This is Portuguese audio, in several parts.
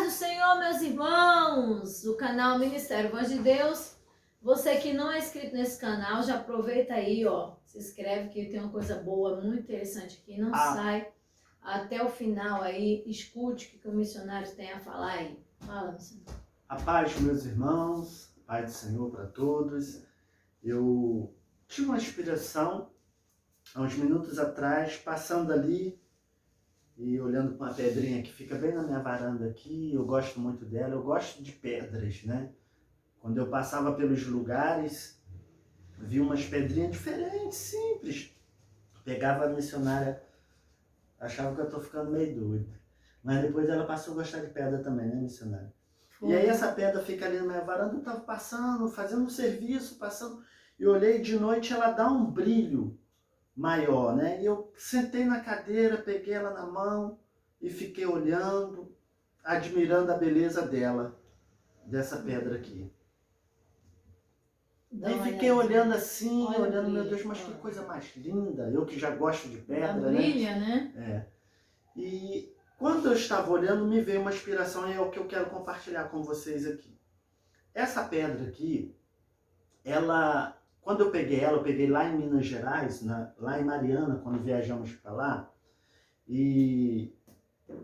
paz do Senhor, meus irmãos, do canal Ministério Voz de Deus. Você que não é inscrito nesse canal, já aproveita aí, ó, se inscreve que tem uma coisa boa, muito interessante aqui. Não sai até o final aí, escute o que o missionário tem a falar aí. Fala, missionário. A paz, meus irmãos, a paz do Senhor para todos. Eu tive uma inspiração há uns minutos atrás, passando ali e olhando para uma pedrinha que fica bem na minha varanda aqui. Eu gosto muito dela, eu gosto de pedras, né? Quando eu passava pelos lugares, vi umas pedrinhas diferentes, simples. Pegava a missionária, achava que eu estou ficando meio doido. Mas depois ela passou a gostar de pedra também, né, missionária? E aí essa pedra fica ali na minha varanda, eu estava passando, fazendo um serviço, passando, e olhei de noite, ela dá um brilho maior, né? E eu sentei na cadeira, peguei ela na mão e fiquei olhando, admirando a beleza dela, dessa pedra aqui. Aí fiquei olhando assim, olhando, meu Deus, mas que coisa mais linda, eu que já gosto de pedra, né? Brilha, né? É. E quando eu estava olhando, me veio uma inspiração e é o que eu quero compartilhar com vocês aqui. Essa pedra aqui, ela, quando eu peguei lá em Minas Gerais, lá em Mariana, quando viajamos para lá, e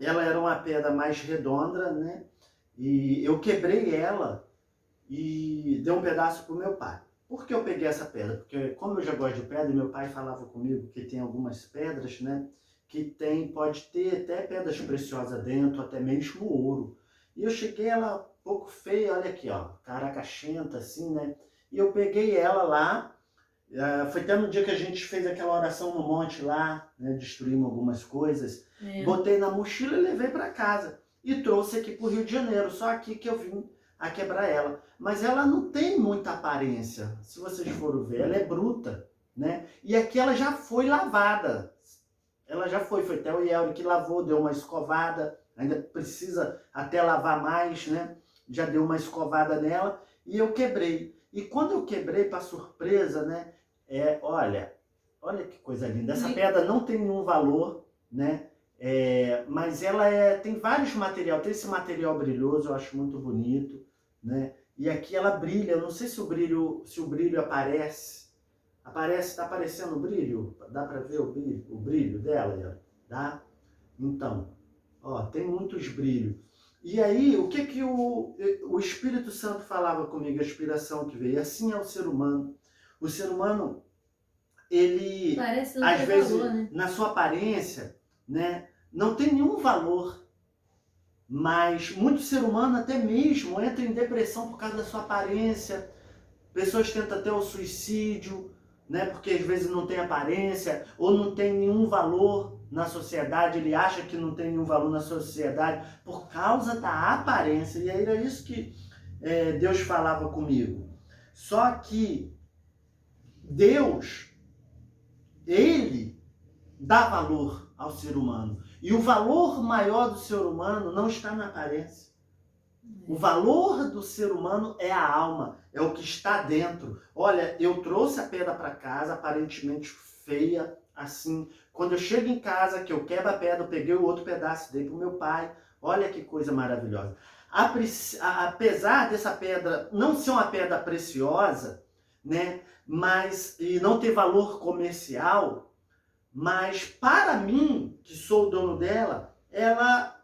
ela era uma pedra mais redonda, né? E eu quebrei ela e dei um pedaço para o meu pai. Por que eu peguei essa pedra? Porque como eu já gosto de pedra, meu pai falava comigo que tem algumas pedras, né? Que pode ter até pedras preciosas dentro, até mesmo ouro. E eu cheguei, ela um pouco feia, olha aqui, ó, caracachenta assim, né? E eu peguei ela lá, foi até no dia que a gente fez aquela oração no monte lá, né? Destruímos algumas coisas. Botei na mochila e levei para casa. E trouxe aqui para o Rio de Janeiro, só aqui que eu vim a quebrar ela. Mas ela não tem muita aparência, se vocês forem ver, ela é bruta, né? E aqui ela já foi lavada. Ela já foi até o Yelri que lavou, deu uma escovada, ainda precisa até lavar mais, né? Já deu uma escovada nela e eu quebrei. E quando eu quebrei, para surpresa, né? Olha que coisa linda. Essa pedra não tem nenhum valor, né? Mas ela tem vários materiais. Tem esse material brilhoso, eu acho muito bonito, né? E aqui ela brilha. Eu não sei se o brilho aparece. Está aparecendo o brilho? Dá para ver o brilho dela? Dá? Então, ó, tem muitos brilhos. E aí, o que o Espírito Santo falava comigo, a inspiração que veio? Assim é o ser humano. O ser humano, ele, às vezes, valor, né? Na sua aparência, né, não tem nenhum valor. Mas muito ser humano até mesmo entra em depressão por causa da sua aparência. Pessoas tentam até o suicídio, né? Porque às vezes não tem aparência ou não tem nenhum valor na sociedade, ele acha que não tem nenhum valor na sociedade por causa da aparência. E aí era isso que Deus falava comigo. Só que Deus, Ele dá valor ao ser humano. E o valor maior do ser humano não está na aparência. O valor do ser humano é a alma, é o que está dentro. Olha, eu trouxe a pedra para casa, aparentemente feia, assim. Quando eu chego em casa, que eu quebro a pedra, eu peguei o outro pedaço, dei para o meu pai. Olha que coisa maravilhosa. Apesar dessa pedra não ser uma pedra preciosa, né, e não ter valor comercial, mas para mim, que sou o dono dela, ela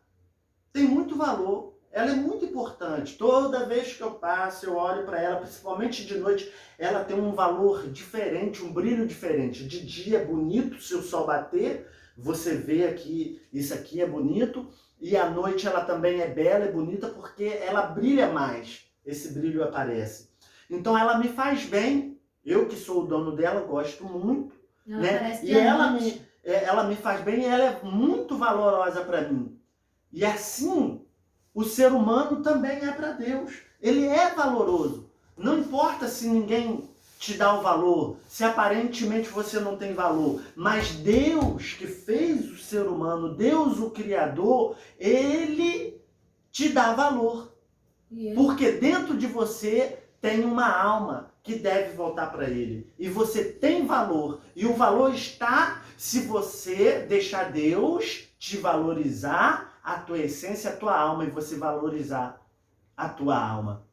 tem muito valor. Ela é muito importante. Toda vez que eu passo, eu olho para ela, principalmente de noite, ela tem um valor diferente, um brilho diferente. De dia é bonito, se o sol bater, você vê aqui, isso aqui é bonito. E à noite ela também é bela e bonita porque ela brilha mais. Esse brilho aparece. Então ela me faz bem. Eu que sou o dono dela, gosto muito. Né? E ela me faz bem e ela é muito valorosa para mim. E assim, o ser humano também é para Deus. Ele é valoroso. Não importa se ninguém te dá o valor, se aparentemente você não tem valor. Mas Deus que fez o ser humano, Deus o Criador, Ele te dá valor. Porque dentro de você tem uma alma que deve voltar para Ele. E você tem valor. E o valor está se você deixar Deus te valorizar a tua essência, a tua alma, e você valorizar a tua alma.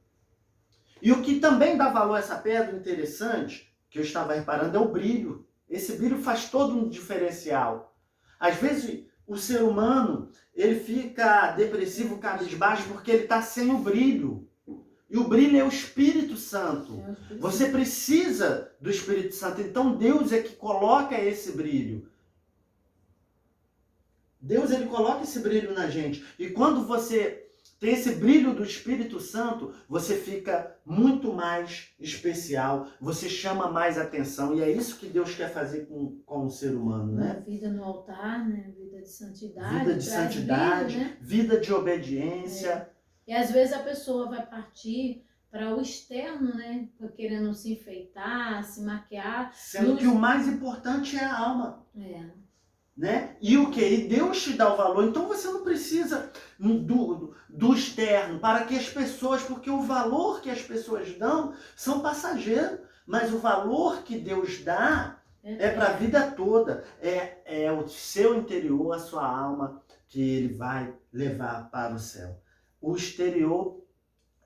E o que também dá valor a essa pedra interessante, que eu estava reparando, é o brilho. Esse brilho faz todo um diferencial. Às vezes, o ser humano, ele fica depressivo, cabisbaixo, porque ele está sem o brilho. E o brilho é o Espírito Santo. Você precisa do Espírito Santo. Então, Deus é que coloca esse brilho. Deus, ele coloca esse brilho na gente. E quando você tem esse brilho do Espírito Santo, você fica muito mais especial, você chama mais atenção, e é isso que Deus quer fazer com o ser humano, né? Vida no altar, né? Vida de santidade. Vida de santidade, brilho, né? Vida de obediência. E às vezes a pessoa vai partir para o externo, né? Querendo se enfeitar, se maquiar. Sendo que o mais importante é a alma. Né? E o que? E Deus te dá o valor. Então você não precisa do externo para que as pessoas, porque o valor que as pessoas dão são passageiros, mas o valor que Deus dá é para a vida toda. É o seu interior, a sua alma, que ele vai levar para o céu. O exterior,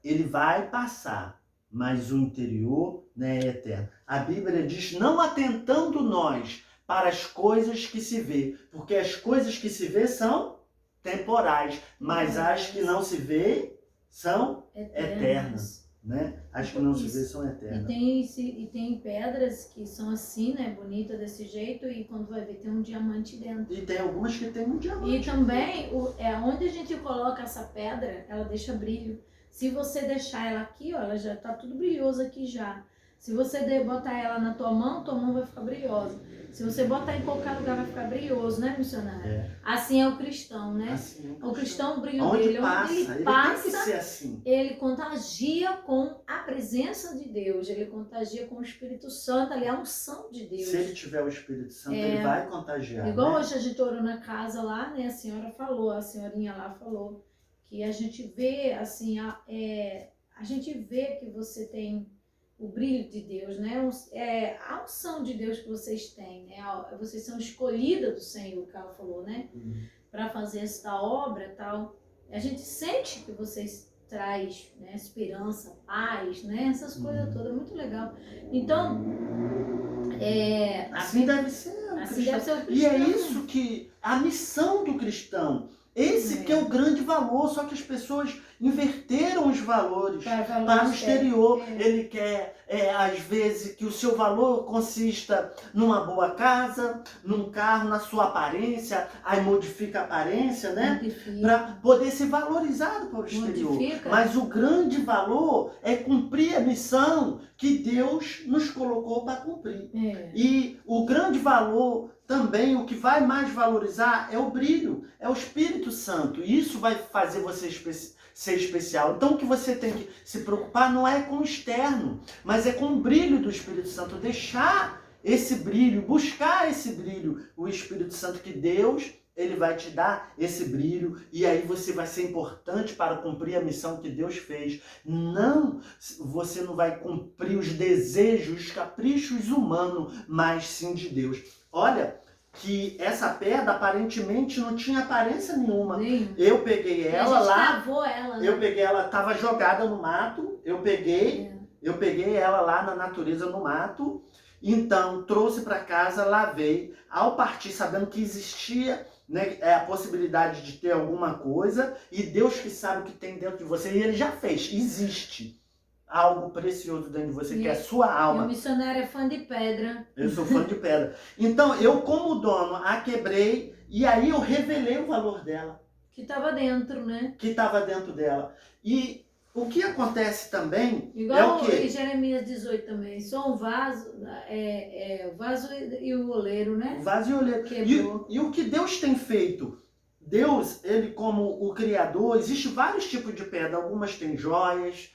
ele vai passar, mas o interior, né, é eterno. A Bíblia diz, não atentando nós para as coisas que se vê, porque as coisas que se vê são temporais, mas as que não se vê são eternas, né? As que não se vê são eternas. E tem pedras que são assim, né, bonita desse jeito, e quando vai ver tem um diamante dentro. E tem algumas que tem um diamante. E também, onde a gente coloca essa pedra, ela deixa brilho. Se você deixar ela aqui, ó, ela já tá tudo brilhoso aqui já. Se você botar ela na tua mão vai ficar brilhosa. Se você botar em qualquer lugar, vai ficar brilhoso, né, missionário? Assim é o cristão, né? Assim o cristão, o brilho onde dele, passa, onde ele tem passa, que ser assim. Ele contagia com a presença de Deus, ele contagia com o Espírito Santo, ali a unção de Deus. Se ele tiver o Espírito Santo, ele vai contagiar. Igual, né? Hoje a gente orou na casa lá, né? A senhorinha lá falou que a gente vê, assim, a gente vê que você tem o brilho de Deus, né? A unção de Deus que vocês têm, né? Vocês são escolhidas do Senhor, que ela falou, né? Para fazer essa obra e tal. A gente sente que vocês traz, né, esperança, paz, né? Essas coisas todas, muito legal. Então, assim deve ser. Assim deve ser o cristão. E é isso que a missão do cristão. Esse que é o grande valor, só que as pessoas inverteram os valores para o exterior. Ele quer, às vezes, que o seu valor consista numa boa casa, num carro, na sua aparência, aí modifica a aparência, né? Para poder ser valorizado para o exterior. Mas o grande valor é cumprir a missão que Deus nos colocou para cumprir. E o grande valor também, o que vai mais valorizar é o brilho, é o Espírito Santo. E isso vai fazer você ser especial. Então o que você tem que se preocupar não é com o externo, mas é com o brilho do Espírito Santo. Deixar esse brilho, buscar esse brilho, o Espírito Santo, que Deus, ele vai te dar esse brilho, e aí você vai ser importante para cumprir a missão que Deus fez. Não, você não vai cumprir os desejos, os caprichos humanos, mas sim de Deus. Olha, que essa pedra aparentemente não tinha aparência nenhuma. Eu peguei ela lá. Ela, né? Eu peguei ela, estava jogada no mato. Eu peguei ela lá na natureza, no mato. Então, trouxe para casa, lavei. Ao partir, sabendo que existia, né, a possibilidade de ter alguma coisa, e Deus que sabe o que tem dentro de você, e Ele já fez. Existe algo precioso dentro de você, que é a sua alma. E o missionário é fã de pedra. Eu sou fã de pedra. Então, eu como dono, a quebrei, e aí eu revelei o valor dela. Que estava dentro, né? Que estava dentro dela. E o que acontece também igual é o quê? Em Jeremias 18 também. Só um vaso, o vaso e o oleiro, né? O vaso e o oleiro. E o que Deus tem feito? Deus, ele como o Criador, existe vários tipos de pedra. Algumas têm joias,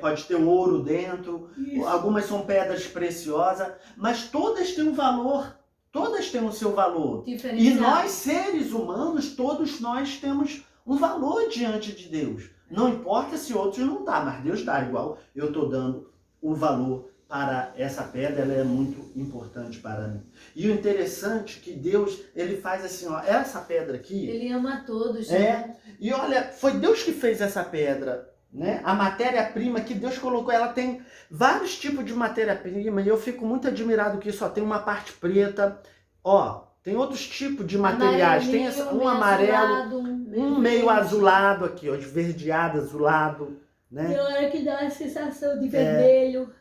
pode ter ouro dentro, algumas são pedras preciosas, mas todas têm um valor, todas têm o seu valor. E nós, seres humanos, todos nós temos um valor diante de Deus. Não importa se outros não dão, mas Deus dá, igual eu estou dando o valor para essa pedra, ela é muito importante para mim. E o interessante é que Deus, ele faz assim, ó, essa pedra aqui... Ele ama todos. E olha, foi Deus que fez essa pedra, né? A matéria-prima que Deus colocou, ela tem vários tipos de matéria-prima e eu fico muito admirado que só tem uma parte preta, ó, tem outros tipos de materiais, tem um amarelo, um meio azulado aqui, ó, esverdeado, azulado, né? Tem hora que dá a sensação de vermelho.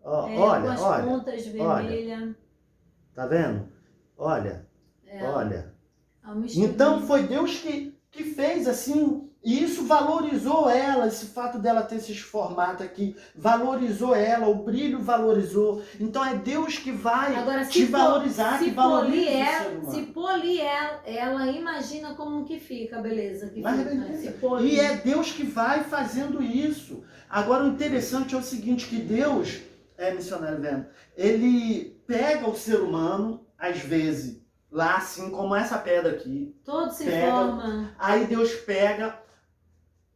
Olha, pontas vermelhas. Tá vendo? Olha. Mistura. Então foi Deus que fez assim, e isso valorizou ela, esse fato dela ter esses formatos aqui, valorizou ela, o brilho valorizou. Então é Deus que vai te valorizar, que valoriza o ser humano. Se polir ela, imagina como que fica, beleza. E é Deus que vai fazendo isso. Agora o interessante é o seguinte, que Deus, missionário vendo, ele pega o ser humano, às vezes, lá assim como essa pedra aqui. Todo se forma. Aí Deus pega,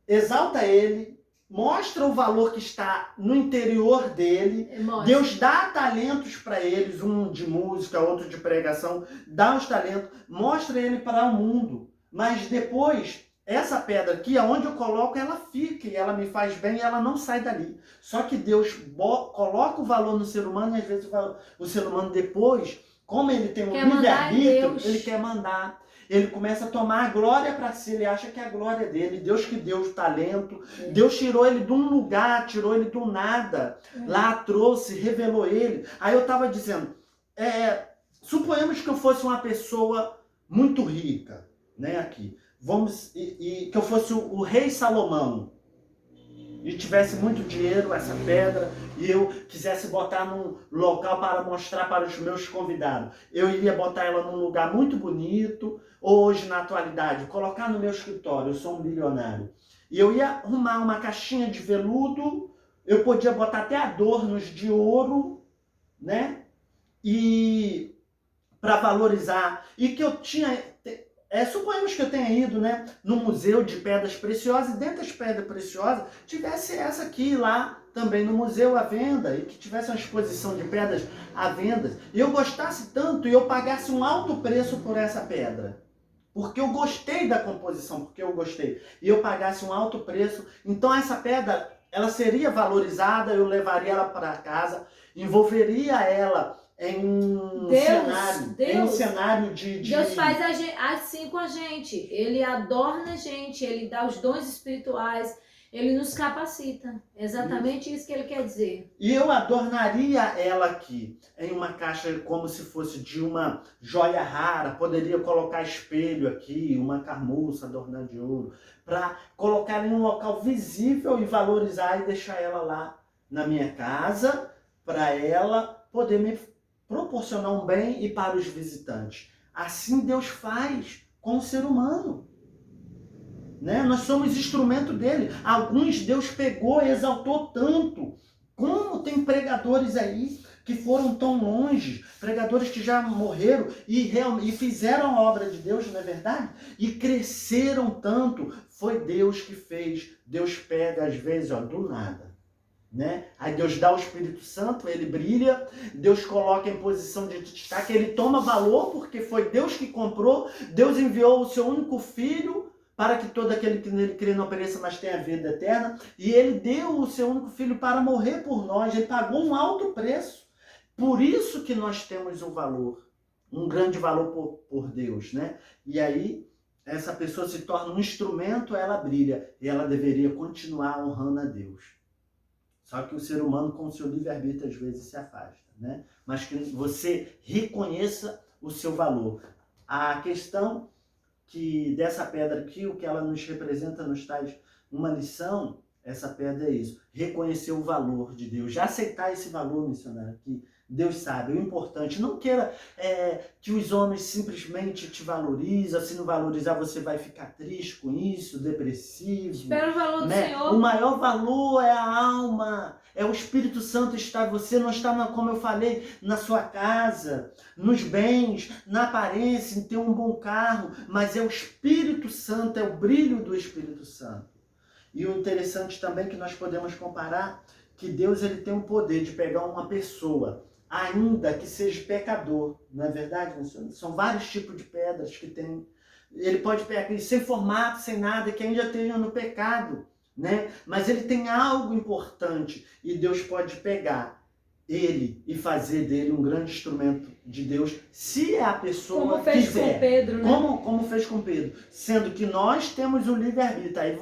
exalta ele, mostra o valor que está no interior dele. Deus dá talentos para eles, um de música, outro de pregação, dá os talentos, mostra ele para o mundo. Mas depois, essa pedra aqui, aonde eu coloco, ela fica e ela me faz bem e ela não sai dali. Só que Deus coloca o valor no ser humano e às vezes o ser humano depois, como ele tem um livre-arbítrio, ele quer mandar. Ele começa a tomar a glória para si, ele acha que é a glória dele. Deus que deu o talento, Deus tirou ele de um lugar, tirou ele do nada, lá trouxe, revelou ele. Aí eu estava dizendo, suponhamos que eu fosse uma pessoa muito rica, né, aqui. Que eu fosse o rei Salomão e tivesse muito dinheiro, essa pedra, e eu quisesse botar num local para mostrar para os meus convidados. Eu iria botar ela num lugar muito bonito, hoje na atualidade, colocar no meu escritório, eu sou um bilionário. E eu ia arrumar uma caixinha de veludo, eu podia botar até adornos de ouro, né? E para valorizar. E que eu tinha... suponhamos que eu tenha ido, né, no museu de pedras preciosas, e dentro das pedras preciosas tivesse essa aqui lá também no museu à venda, e que tivesse uma exposição de pedras à venda, e eu gostasse tanto e eu pagasse um alto preço por essa pedra, porque eu gostei da composição, porque eu gostei, e eu pagasse um alto preço, então essa pedra, ela seria valorizada, eu levaria ela para casa, envolveria ela em um cenário de... Deus faz assim com a gente. Ele adorna a gente, ele dá os dons espirituais, ele nos capacita. Exatamente isso que ele quer dizer. E eu adornaria ela aqui, em uma caixa como se fosse de uma joia rara. Poderia colocar espelho aqui, uma carmuça adornada de ouro, para colocar em um local visível e valorizar e deixar ela lá na minha casa, para ela poder me proporcionar um bem e para os visitantes. Assim Deus faz com o ser humano. Né? Nós somos instrumento dele. Alguns Deus pegou e exaltou tanto. Como tem pregadores aí que foram tão longe, pregadores que já morreram e fizeram a obra de Deus, não é verdade? E cresceram tanto. Foi Deus que fez. Deus pega às vezes, do nada. Né? Aí Deus dá o Espírito Santo, ele brilha, Deus coloca em posição de destaque, ele toma valor porque foi Deus que comprou, Deus enviou o seu único filho para que todo aquele que nele crê não pereça, mas tenha vida eterna, e ele deu o seu único filho para morrer por nós, ele pagou um alto preço, por isso que nós temos um valor, um grande valor por Deus, né? E aí essa pessoa se torna um instrumento, ela brilha, e ela deveria continuar honrando a Deus. Só que o ser humano, com o seu livre-arbítrio, às vezes se afasta, né? Mas que você reconheça o seu valor. A questão que dessa pedra aqui, o que ela nos representa, nos traz uma lição, essa pedra é isso. Reconhecer o valor de Deus. Já aceitar esse valor, missionário, que Deus sabe, o importante. Não queira que os homens simplesmente te valorizem. Se não valorizar, você vai ficar triste com isso, depressivo. Espera o valor do Senhor. O maior valor é a alma. É o Espírito Santo estar em você. Não está, como eu falei, na sua casa, nos bens, na aparência, em ter um bom carro. Mas é o Espírito Santo, é o brilho do Espírito Santo. E o interessante também que nós podemos comparar que Deus ele tem o poder de pegar uma pessoa, ainda que seja pecador, não é verdade? São vários tipos de pedras que tem. Ele pode pegar aquele sem formato, sem nada, que ainda esteja no pecado, né? Mas ele tem algo importante e Deus pode pegar ele e fazer dele um grande instrumento de Deus, se a pessoa quiser. Como fez com Pedro, né? Como fez com Pedro. Sendo que nós temos o livre-arbítrio. Aí,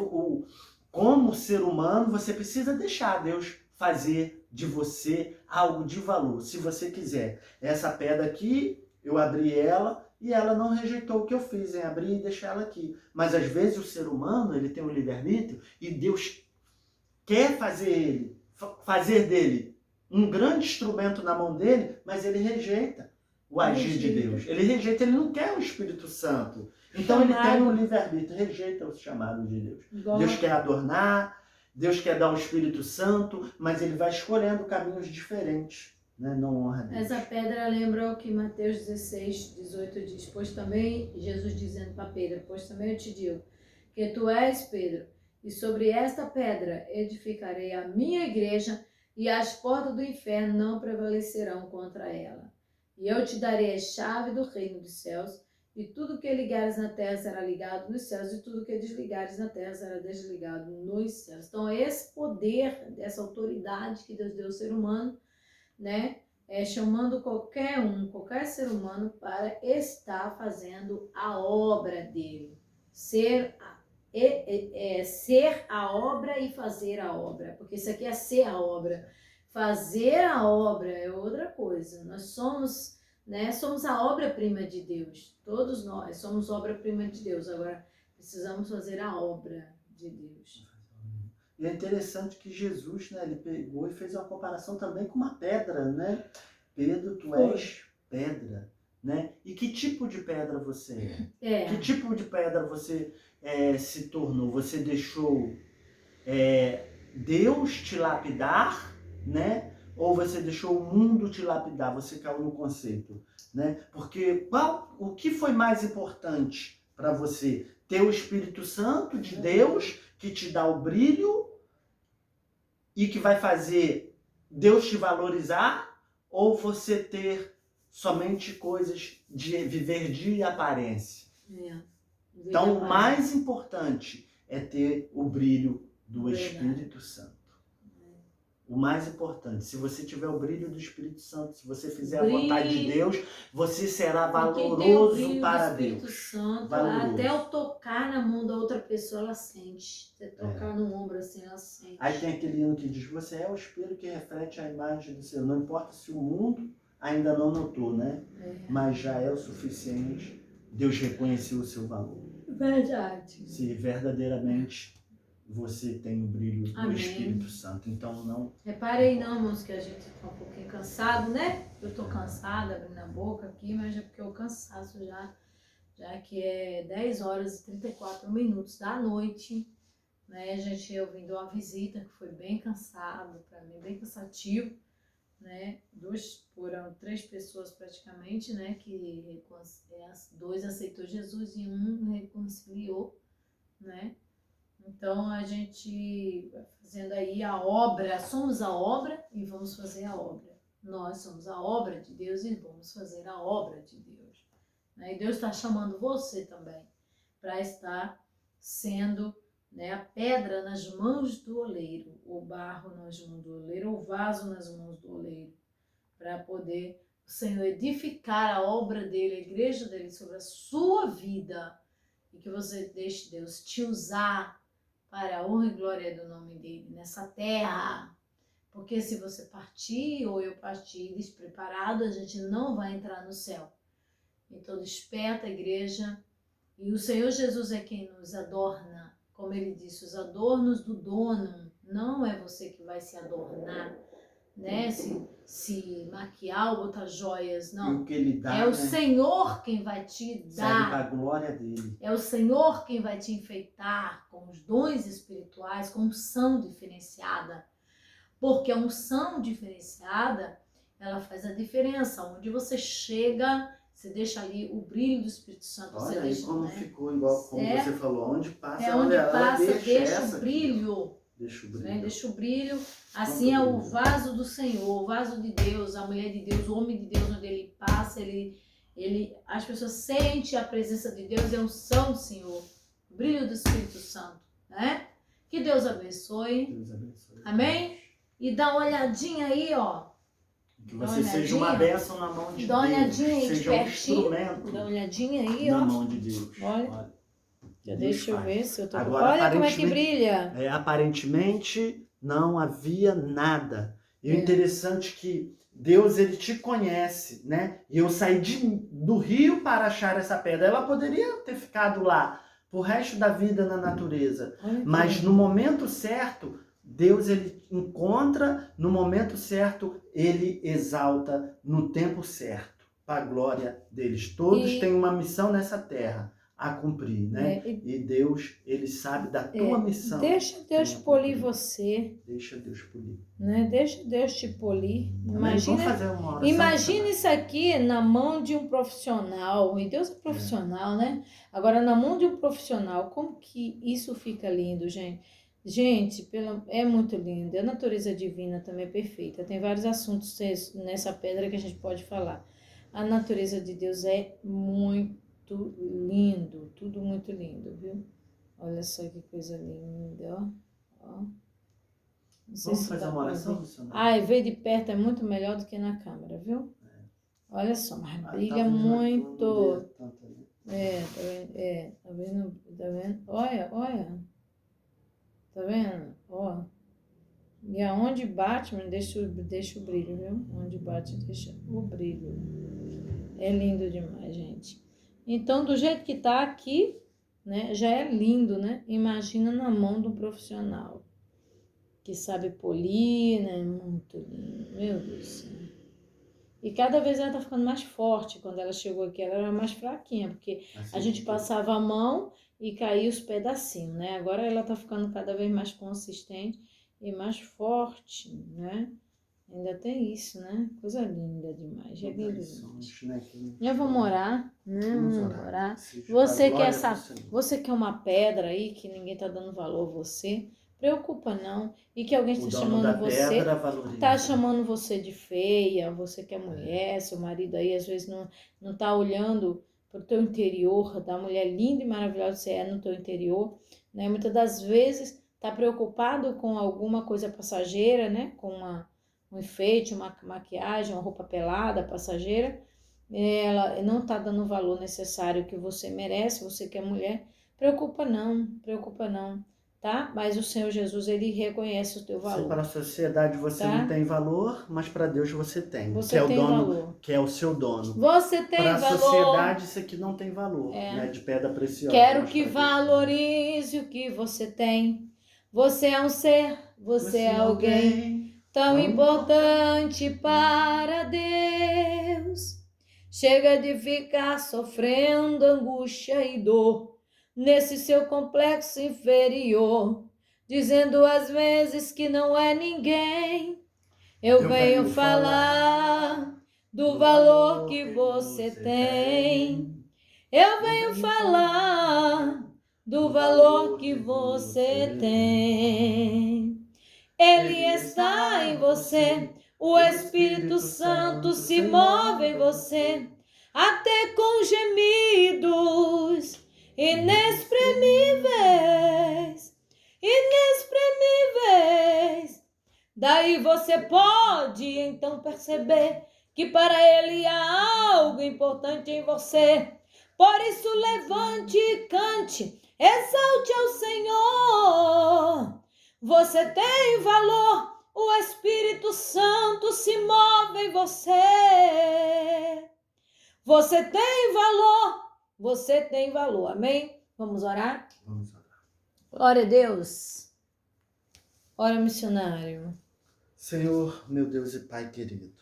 como ser humano, você precisa deixar Deus fazer de você algo de valor, se você quiser. Essa pedra aqui, eu abri ela e ela não rejeitou o que eu fiz, em abrir e deixar ela aqui. Mas às vezes o ser humano, ele tem um livre-arbítrio e Deus quer fazer dele um grande instrumento na mão dele, mas ele rejeita o agir de Deus. Ele rejeita, ele não quer o Espírito Santo. Então ele tem um livre-arbítrio, rejeita o chamado de Deus. Deus quer adornar, Deus quer dar o Espírito Santo, mas ele vai escolhendo caminhos diferentes, né? Não honra a Deus. Essa pedra lembra o que Mateus 16, 18 diz, pois também, Jesus dizendo para Pedro, pois também eu te digo, que tu és Pedro, e sobre esta pedra edificarei a minha igreja, e as portas do inferno não prevalecerão contra ela. E eu te darei a chave do reino dos céus, e tudo que ligares na terra será ligado nos céus, e tudo que desligares na terra será desligado nos céus. Então, esse poder, dessa autoridade que Deus deu ao ser humano, né, chamando qualquer ser humano para estar fazendo a obra dele. Ser a obra e fazer a obra, porque isso aqui é ser a obra. Fazer a obra é outra coisa. Nós somos, né, somos a obra-prima de Deus. Todos nós somos obra-prima de Deus. Agora, precisamos fazer a obra de Deus. E é interessante que Jesus, né, ele pegou e fez uma comparação também com uma pedra, né? Pedro, tu és pedra, né? E que tipo de pedra você é? Que tipo de pedra você se tornou? Você deixou Deus te lapidar, né? Ou você deixou o mundo te lapidar? Você caiu no conceito, né? Porque o que foi mais importante para você? Ter o Espírito Santo de Deus que te dá o brilho e que vai fazer Deus te valorizar, ou você ter somente coisas de viver de aparência? Então, o mais importante é ter o brilho do Espírito Santo. O mais importante, se você tiver o brilho do Espírito Santo, se você fizer a vontade de Deus, você será valoroso para Deus. Espírito Santo, até eu tocar na mão da outra pessoa, ela sente. Você tocar no ombro assim, ela sente. Aí tem aquele hino que diz, você é o espelho que reflete a imagem do Senhor. Não importa se o mundo ainda não notou, né? Mas já é o suficiente. Deus reconheceu o seu valor. Verdade. Se verdadeiramente você tem o brilho do Espírito Santo. Então não... Reparei não, irmãos, que a gente tá um pouquinho cansado, né? Eu tô cansada, abrindo a boca aqui, mas é porque eu cansaço já que é 10 horas e 34 minutos da noite, né? A gente ouvindo uma visita que foi bem cansado, para mim, bem cansativo, né? 3 pessoas praticamente, né? Que 2 aceitou Jesus e 1 reconciliou, né? Então a gente vai fazendo aí a obra, somos a obra e vamos fazer a obra. Nós somos a obra de Deus e vamos fazer a obra de Deus. E Deus está chamando você também para estar sendo, né, a pedra nas mãos do oleiro, o barro nas mãos do oleiro, o vaso nas mãos do oleiro, para poder o Senhor edificar a obra dele, a igreja dele sobre a sua vida, e que você deixe Deus te usar para a honra e glória do nome dele nessa terra. Porque se você partir ou eu partir despreparado, a gente não vai entrar no céu. Então desperta a igreja, e o Senhor Jesus é quem nos adorna. Como ele disse, os adornos do dono, não é você que vai se adornar, né? Se maquiar ou botar joias, não. E o que ele dá, é o Senhor quem vai te dar. Serve para a glória dele. É o Senhor quem vai te enfeitar com os dons espirituais, com unção diferenciada. Porque a unção diferenciada, ela faz a diferença. Onde você chega, você deixa ali o brilho do Espírito Santo. Olha você aí deixa, como né? ficou igual como você falou. Onde passa, onde ela deixa essa o brilho. aqui. Deixa o brilho. Né? Deixa o brilho. Assim é o vaso do Senhor, o vaso de Deus, a mulher de Deus, o homem de Deus, onde ele passa, as pessoas sentem a presença de Deus e a unção do Senhor, o brilho do Espírito Santo, né? Que Deus abençoe. Deus abençoe. Amém? E dá uma olhadinha aí, ó. Que você seja uma bênção na mão de Deus. Dá uma olhadinha aí de seja um pertinho. instrumento Dá uma olhadinha aí, na ó. mão de Deus. Olha. Deus Deixa eu faz. ver se eu tô... Agora, olha como é que brilha. Aparentemente não havia nada. E o É. interessante é que Deus, ele te conhece, né? E eu saí do rio para achar essa pedra. Ela poderia ter ficado lá pro resto da vida na natureza. Mas no momento certo, Deus, ele encontra, no momento certo, ele exalta no tempo certo, para a glória deles. Todos têm uma missão nessa terra a cumprir, né? E Deus, ele sabe da tua missão. Deixa Deus polir você. Deixa Deus polir. Né? Deixa Deus te polir. Imagina, imagina isso aqui na mão de um profissional. E Deus é profissional, né? Agora, na mão de um profissional, como que isso fica lindo, gente? Gente, é muito lindo. A natureza divina também é perfeita. Tem vários assuntos nessa pedra que a gente pode falar. A natureza de Deus é muito lindo, tudo muito lindo, viu? Olha só que coisa linda, ó. Vamos fazer uma oração, missionário? Ver de perto é muito melhor do que na câmera, viu? Olha só, mas brilha muito. Tá vendo? Tá vendo? Olha. Tá vendo? Ó. E aonde bate, deixa o brilho, viu? Onde bate, deixa o brilho. É lindo demais, gente. Então, do jeito que tá aqui, né, já é lindo, né? Imagina na mão do profissional que sabe polir, né? Muito lindo, meu Deus do céu. E cada vez ela tá ficando mais forte. Quando ela chegou aqui, ela era mais fraquinha, porque a gente passava a mão e caía os pedacinhos, né? Agora ela tá ficando cada vez mais consistente e mais forte, né? Ainda tem isso, né? Coisa linda demais. É lindo demais. Já vamos orar, né? Vamos orar. Você que é uma pedra aí, que ninguém tá dando valor a você, preocupa não. E que alguém está chamando você de feia, você que é mulher, seu marido aí às vezes não tá olhando para o teu interior, da mulher linda e maravilhosa que você é no teu interior, né? Muitas das vezes tá preocupado com alguma coisa passageira, né? Com um enfeite, uma maquiagem, uma roupa pelada, passageira, ela não tá dando o valor necessário que você merece, você que é mulher, preocupa não, tá? Mas o Senhor Jesus, ele reconhece o teu valor. Se para a sociedade você não tem valor, mas para Deus você tem. Você tem valor. Que é o seu dono. Você tem valor. Para a sociedade isso aqui não tem valor, né? De pedra preciosa. Quero que valorize o que você tem. Você é um ser, você é alguém tão importante para Deus. Chega de ficar sofrendo angústia e dor nesse seu complexo inferior, dizendo às vezes que não é ninguém. Eu venho falar do valor que você tem. Eu venho falar do valor que você tem. Ele está em você, o Espírito Santo se move em você, até com gemidos inexprimíveis. Daí você pode então perceber que para Ele há algo importante em você. Por isso levante e cante, exalte ao Senhor. Você tem valor, o Espírito Santo se move em você. Você tem valor, amém? Vamos orar? Vamos orar. Glória a Deus. Ora, missionário. Senhor, meu Deus e Pai querido,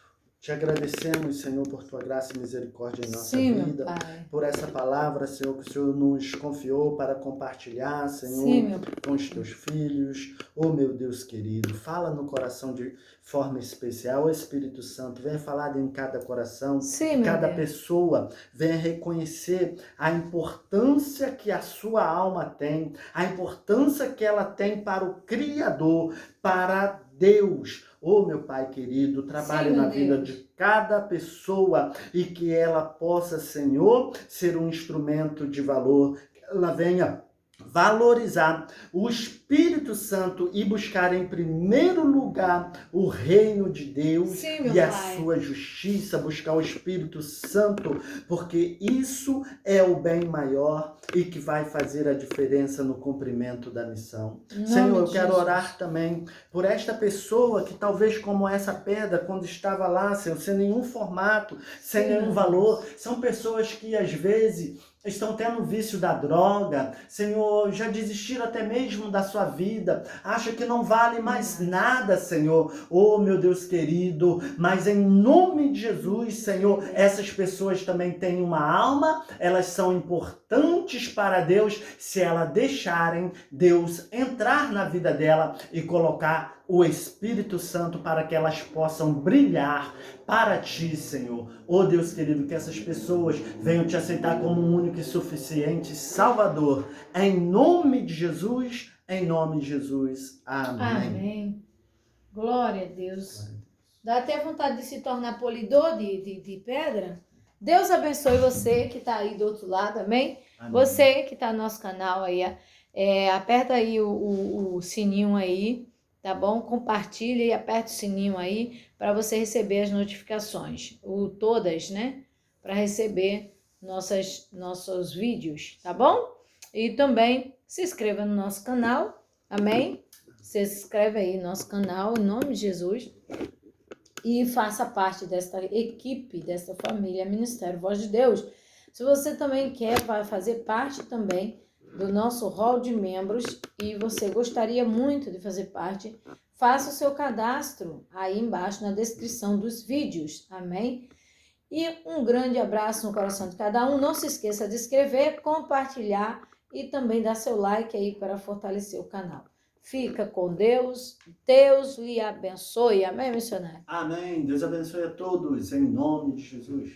Te agradecemos, Senhor, por tua graça e misericórdia em nossa Sim, vida, meu Pai. por essa palavra, Senhor, que o Senhor nos confiou para compartilhar, Senhor, Sim, meu Pai. com os teus filhos. Oh, meu Deus querido, fala no coração de forma especial. O Espírito Santo, venha falar em cada coração, Sim, meu cada Deus. pessoa, venha reconhecer a importância que a sua alma tem, a importância que ela tem para o Criador, para Deus. Oh, meu Pai querido, trabalhe Sim, meu na vida Deus. de cada pessoa e que ela possa, Senhor, ser um instrumento de valor, que ela venha valorizar o Espírito Santo e buscar em primeiro lugar o reino de Deus. Sim, meu e a Pai. sua justiça, buscar o Espírito Santo, porque isso é o bem maior e que vai fazer a diferença no cumprimento da missão. Em nome Senhor, eu de quero Jesus. orar também por esta pessoa que talvez como essa pedra, quando estava lá, Senhor, sem nenhum formato, sem Sim, nenhum meu valor, são pessoas que às vezes estão tendo vício da droga, Senhor, já desistiram até mesmo da sua vida, acham que não vale mais nada, Senhor. Oh, meu Deus querido, mas em nome de Jesus, Senhor, essas pessoas também têm uma alma, elas são importantes para Deus se elas deixarem Deus entrar na vida dela e colocar o Espírito Santo para que elas possam brilhar para ti, Senhor. Oh Deus querido, que essas pessoas venham te aceitar como um único e suficiente Salvador. Em nome de Jesus, em nome de Jesus. Amém. Amém. Glória a Deus. Dá até vontade de se tornar polidor de pedra. Deus abençoe você que está aí do outro lado, amém? Amém. Você que está no nosso canal aí, aperta aí o sininho aí, tá bom? Compartilha e aperta o sininho aí para você receber as notificações, todas, né? Para receber nossos vídeos, tá bom? E também se inscreva no nosso canal, amém? Se inscreve aí no nosso canal, em nome de Jesus. E faça parte desta equipe, desta família Ministério Voz de Deus. Se você também vai fazer parte também do nosso hall de membros e você gostaria muito de fazer parte, faça o seu cadastro aí embaixo na descrição dos vídeos, amém? E um grande abraço no coração de cada um. Não se esqueça de inscrever, compartilhar e também dar seu like aí para fortalecer o canal. Fica com Deus, Deus lhe abençoe. Amém, missionário? Amém. Deus abençoe a todos, em nome de Jesus.